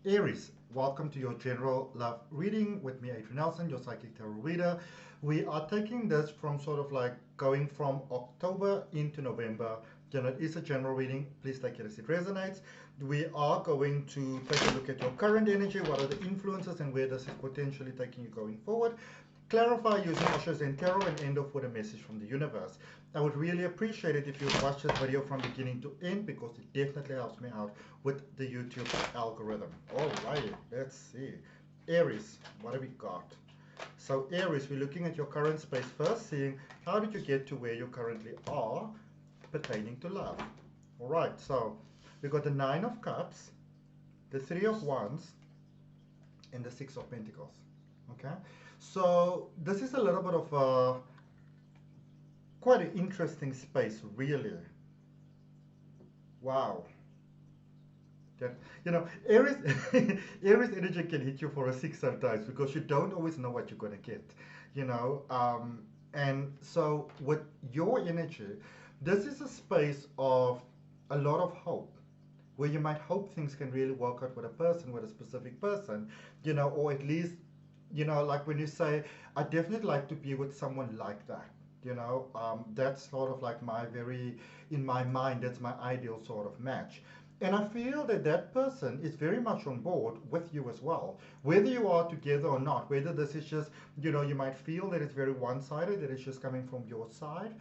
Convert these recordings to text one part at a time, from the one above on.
Aries, welcome to your general love reading with me, Adrian Nelson, your psychic tarot reader. We are taking this from sort of like going from October into November. It is a general reading. Please take it as it resonates. We are going to take a look at your current energy, what are the influences, and where this is potentially taking you going forward. Clarify using OSHO and tarot, and end off with a message from the universe. I would really appreciate it if you watch this video from beginning to end, because it definitely helps me out with the YouTube algorithm. Alright, let's see. Aries, what have we got? So Aries, we're looking at your current space first, seeing how did you get to where you currently are pertaining to love. Alright, so we got the Nine of Cups, the Three of Wands, and the Six of Pentacles. Okay, so this is a little bit of a quite an interesting space, really. Wow. That, Aries Aries energy can hit you for a six sometimes, because you don't always know what you're going to get, and so with your energy, this is a space of a lot of hope, where you might hope things can really work out with a person, with a specific person, or at least, like when you say, I definitely like to be with someone like that. That's sort of like in my mind, that's my ideal sort of match. And I feel that that person is very much on board with you as well. Whether you are together or not, whether this is just, you might feel that it's very one-sided, that it's just coming from your side.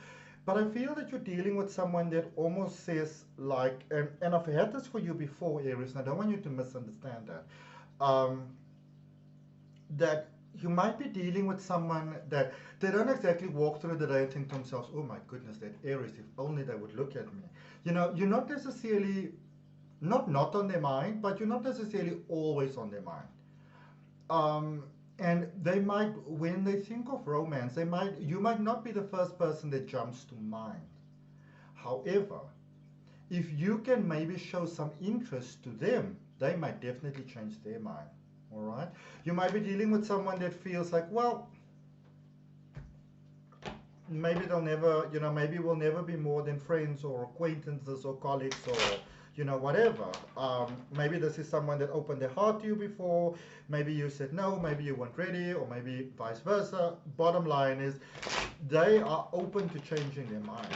But I feel that you're dealing with someone that almost says like, and I've had this for you before, Aries, and I don't want you to misunderstand that. That you might be dealing with someone that they don't exactly walk through the day and think to themselves, oh my goodness, that Aries, if only they would look at me. You're not necessarily, not on their mind, but you're not necessarily always on their mind. And they might, when they think of romance, you might not be the first person that jumps to mind. However, if you can maybe show some interest to them, they might definitely change their mind. All right, you might be dealing with someone that feels like, well, maybe they'll never, maybe we'll never be more than friends or acquaintances or colleagues or, whatever. Maybe this is someone that opened their heart to you before. Maybe you said no, maybe you weren't ready, or maybe vice versa. Bottom line is, they are open to changing their mind,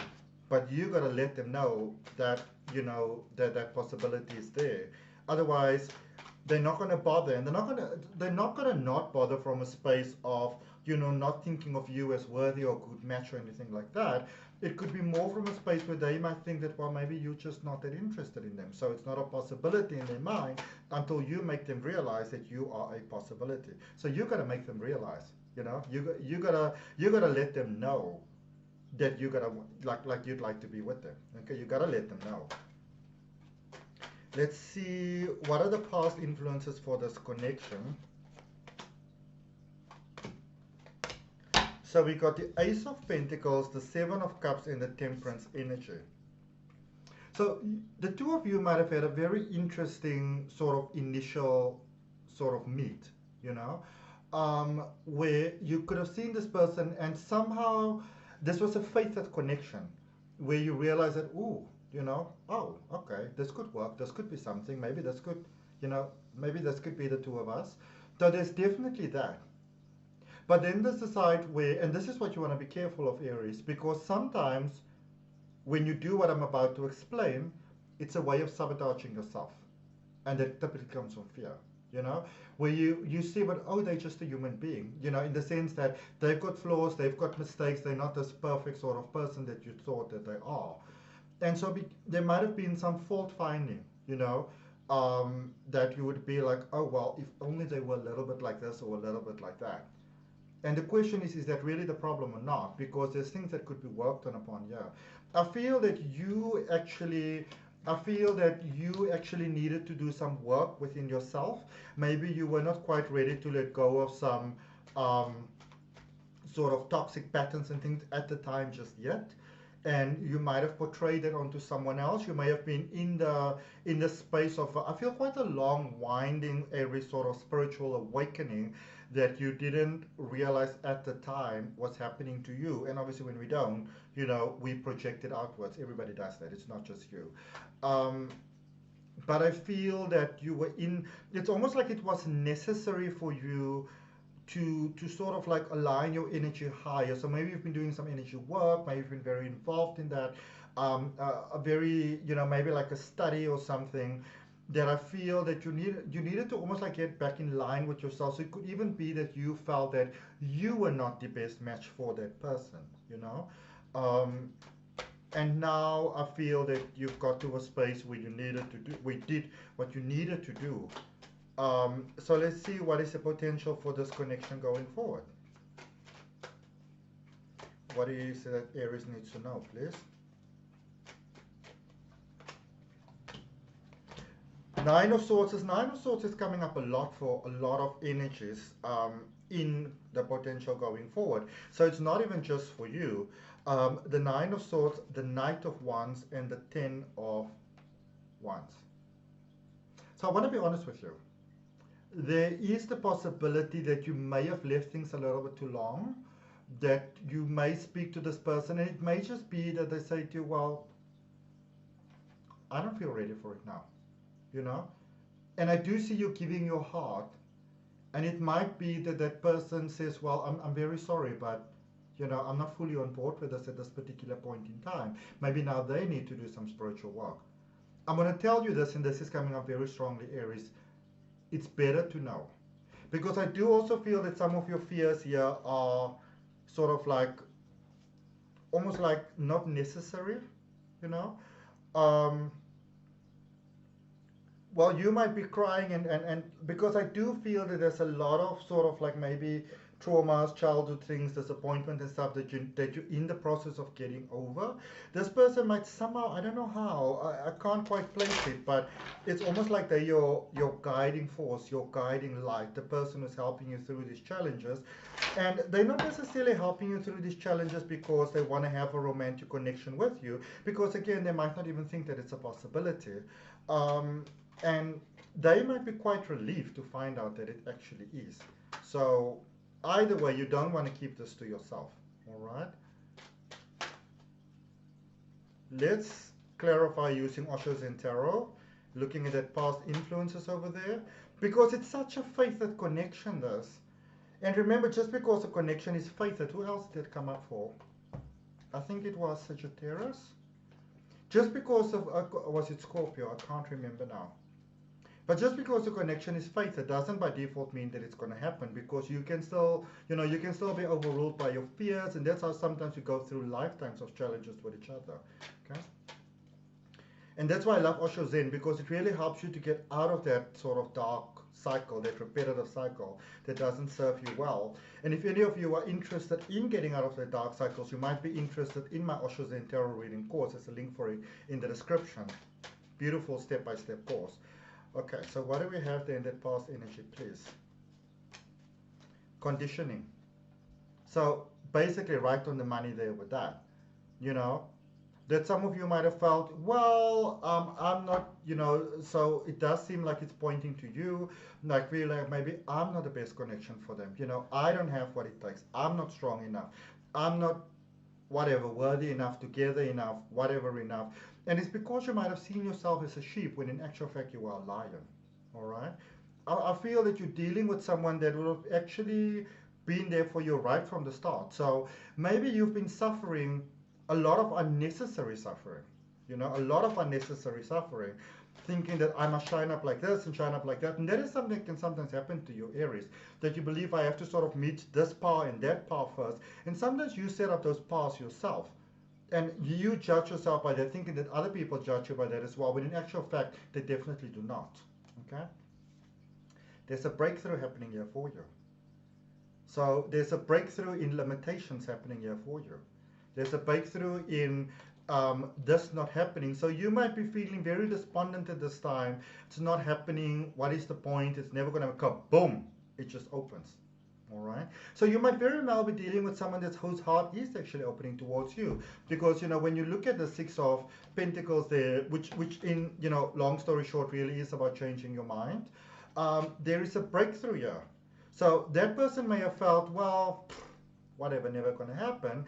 but you got to let them know that, that possibility is there. Otherwise, they're not going to bother, and they're not going to not bother from a space of, not thinking of you as worthy or good match or anything like that. It could be more from a space where they might think that, well, maybe you're just not that interested in them, so it's not a possibility in their mind until you make them realize that you are a possibility. So you got to make them realize, you gotta let them know that you gotta, like you'd like to be with them. Okay, you gotta let them know. Let's see, what are the past influences for this connection? So we got the Ace of Pentacles, the Seven of Cups, and the Temperance energy. So the two of you might have had a very interesting sort of initial sort of meet, where you could have seen this person, and somehow this was a fated connection, where you realize that, ooh, oh, okay, this could work. This could be something. Maybe this could, maybe this could be the two of us. So there's definitely that. But then there's the side where, and this is what you want to be careful of, Aries, because sometimes when you do what I'm about to explain, it's a way of sabotaging yourself. And that typically comes from fear, where you see, but, oh, they're just a human being, in the sense that they've got flaws, they've got mistakes, they're not this perfect sort of person that you thought that they are. And so there might have been some fault finding, that you would be like, oh, well, if only they were a little bit like this or a little bit like that. And the question is that really the problem or not? Because there's things that could be worked on upon, yeah. I feel that you actually needed to do some work within yourself. Maybe you were not quite ready to let go of some sort of toxic patterns and things at the time just yet. And you might have portrayed it onto someone else. You may have been in the space of, I feel, quite a long, winding, every sort of spiritual awakening that you didn't realize at the time what's happening to you. And obviously when we don't, we project it outwards. Everybody does that. It's not just you. but I feel that you were in, it's almost like it was necessary for you to sort of like align your energy higher. So maybe you've been doing some energy work, maybe you've been very involved in that, a very, you know, maybe like a study or something, that I feel that you needed to almost like get back in line with yourself. So it could even be that you felt that you were not the best match for that person, you know. Um, and now I feel that you've got to a space where you needed to do, we did what you needed to do. So let's see what is the potential for this connection going forward. What is it that Aries needs to know, please? Nine of Swords is coming up a lot for a lot of energies in the potential going forward. So it's not even just for you. The Nine of Swords, the Knight of Wands, and the Ten of Wands. So I want to be honest with you. There is the possibility that you may have left things a little bit too long, that you may speak to this person, and it may just be that they say to you, well, I don't feel ready for it now, you know? And I do see you giving your heart, and it might be that that person says, well, I'm very sorry, but, you know, I'm not fully on board with this at this particular point in time. Maybe now they need to do some spiritual work. I'm going to tell you this, and this is coming up very strongly, Aries. It's better to know. Because I do also feel that some of your fears here are sort of like, almost like not necessary, you know. Well, you might be crying, and because I do feel that there's a lot of sort of like maybe traumas, childhood things, disappointment and stuff that you're in the process of getting over. This person might somehow, I don't know how, I can't quite place it, but it's almost like they're your guiding force, your guiding light, the person who's helping you through these challenges. And they're not necessarily helping you through these challenges because they want to have a romantic connection with you, because again, they might not even think that it's a possibility. And they might be quite relieved to find out that it actually is. So either way, you don't want to keep this to yourself, all right? Let's clarify using OSHO Zen Tarot, looking at that past influences over there, because it's such a faithful connection, this. And remember, just because a connection is faithful, who else did it come up for? I think it was Sagittarius. Just because of, was it Scorpio? I can't remember now. But just because the connection is faith, it doesn't by default mean that it's going to happen, because you can still, you know, you can still be overruled by your fears, and that's how sometimes you go through lifetimes of challenges with each other. Okay? And that's why I love Osho Zen, because it really helps you to get out of that sort of dark cycle, that repetitive cycle that doesn't serve you well. And if any of you are interested in getting out of the dark cycles, you might be interested in my Osho Zen Tarot reading course. There's a link for it in the description. Beautiful step-by-step course. Okay, so what do we have there in that past energy, please? Conditioning. So basically right on the money there with that, you know, that some of you might have felt, well, I'm not, you know, so it does seem like it's pointing to you, like really maybe I'm not the best connection for them, you know, I don't have what it takes, I'm not strong enough, I'm not whatever, worthy enough, together enough, whatever enough. And it's because you might have seen yourself as a sheep when in actual fact you are a lion. All right? I feel that you're dealing with someone that will have actually been there for you right from the start. So maybe you've been suffering a lot of unnecessary suffering. You know, a lot of unnecessary suffering, thinking that I must shine up like this and shine up like that. And that is something that can sometimes happen to you, Aries, that you believe I have to sort of meet this power and that power first. And sometimes you set up those powers yourself. And you judge yourself by that, thinking that other people judge you by that as well, when in actual fact, they definitely do not. Okay? There's a breakthrough happening here for you. So there's a breakthrough in limitations happening here for you. There's a breakthrough in this not happening. So you might be feeling very despondent at this time. It's not happening. What is the point? It's never going to come. Boom. It just opens. All right. So you might very well be dealing with someone whose heart is actually opening towards you, because you know when you look at the Six of Pentacles there, which in, you know, long story short, really is about changing your mind. There is a breakthrough here. So that person may have felt, well, whatever, never going to happen.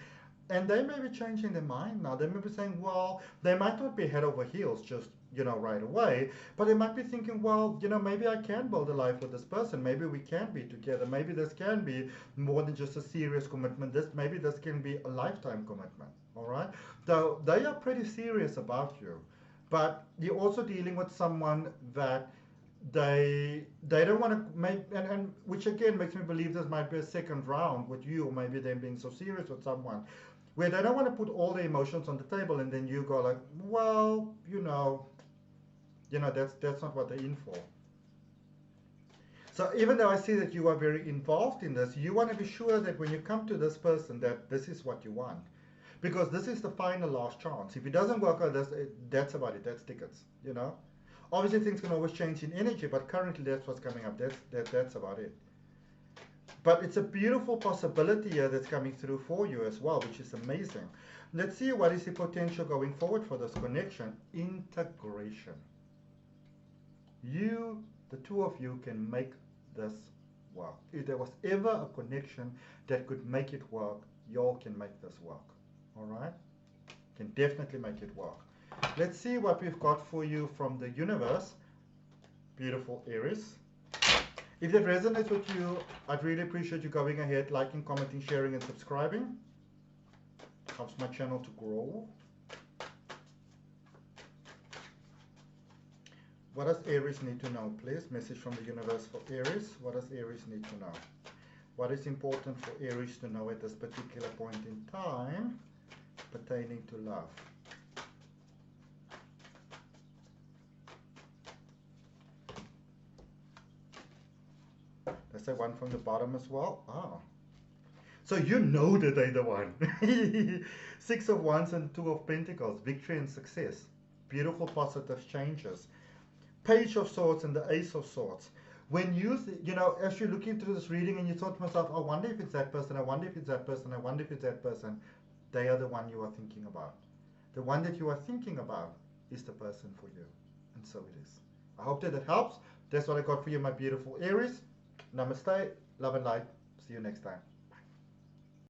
And they may be changing their mind now. They may be saying, well, they might not be head over heels, just right away, but they might be thinking, well, maybe I can build a life with this person. Maybe we can be together. Maybe this can be more than just a serious commitment. Maybe this can be a lifetime commitment. All right. So they are pretty serious about you, but you're also dealing with someone that they don't want to make, and which again makes me believe this might be a second round with you, or maybe them being so serious with someone where they don't want to put all the emotions on the table, and then you go like, well, that's not what they're in for. So even though I see that you are very involved in this, you want to be sure that when you come to this person that this is what you want. Because this is the final last chance. If it doesn't work out, that's about it. That's tickets. Obviously things can always change in energy, but currently that's what's coming up. That's about it. But it's a beautiful possibility here that's coming through for you as well, which is amazing. Let's see what is the potential going forward for this connection. Integration. The two of you can make this work. If there was ever a connection that could make it work, y'all can make this work. All right? Can definitely make it work. Let's see what we've got for you from the universe. Beautiful Aries. If that resonates with you, I'd really appreciate you going ahead, liking, commenting, sharing, and subscribing. Helps my channel to grow. What does Aries need to know, please? Message from the universe for Aries. What does Aries need to know? What is important for Aries to know at this particular point in time pertaining to love? Let's say one from the bottom as well. Ah. So you know that they're the one. Six of Wands and Two of Pentacles. Victory and success. Beautiful positive changes. Page of Swords and the Ace of Swords. When as you're looking through this reading and you thought to myself, I wonder if it's that person, I wonder if it's that person, I wonder if it's that person, they are the one you are thinking about. The one that you are thinking about is the person for you. And so it is. I hope that helps. That's what I got for you, my beautiful Aries. Namaste, love and light. See you next time.